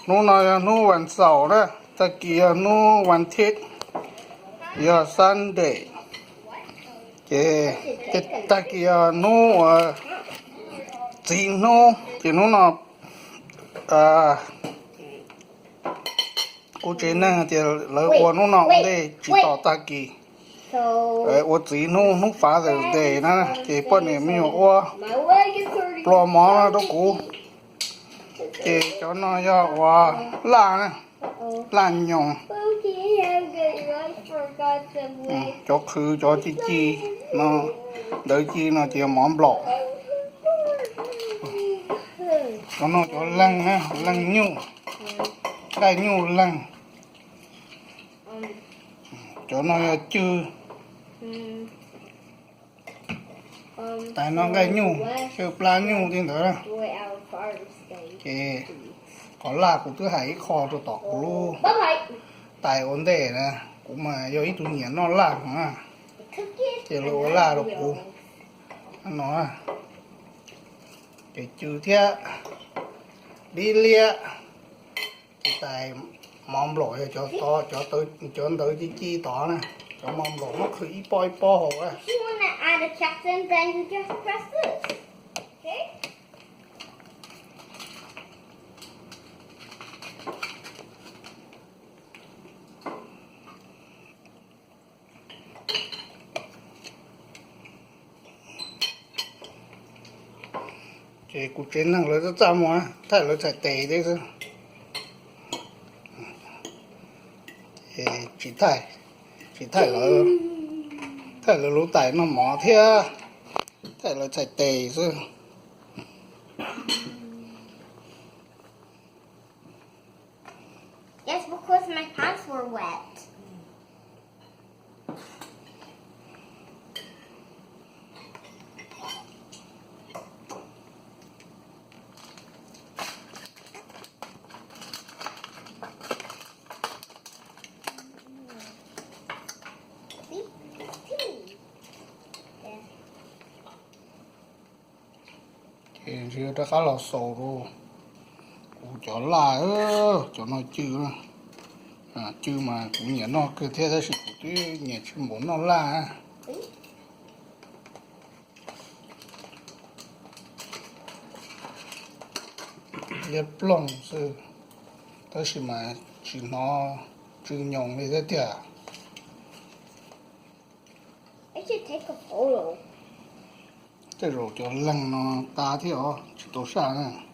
nó nói nóวันเสาร์đó ta kia nó วันอาทิตย์ giờ Sunday cái ta kia nó chỉ nó thì nó cô chế năng thì lời của nó đây chỉ tỏ ta kỳ我只弄发的对那这半年没有我老毛了都顾这叫那要我烂呢烂用cho khử cho chi nó đợi chi nó chỉ món bò cho nó cho lăng á lăng nhu cái nhu lăng cho nó chư tại nó cái nhu kêu pla nhu thì nữa thì có là của thứ hai kho cho tọt luôn tại ổn đề nè cũng mà do ít tụi nhện nó là hả thì lỗ là được cụ nó cái chữ thế đi lia tại mong lỗi cho to cho tới chi to nè cho mong lỗi nó khử poi po hồ á. If you want to add a chapter, then you just press this. Okay? Cái cụ trên năng lấy ra mà thay lấy chạy tệ đấy chứ chỉ thay là lũ tải nó mỏ thế thay là chạy tệ chứ Yes, because my pants were wet. thì đã khá là sầu rồi cho là cho nó chữ chữ mà cũng nhớ nó cứ thế sự chứ nhớ chứ muốn nó là liệt plong sự đó là mà chỉ nó chữ nhông như thế kia I should take a photo. cái rồi cho lăng nó ta thì chỉ tổ sa nè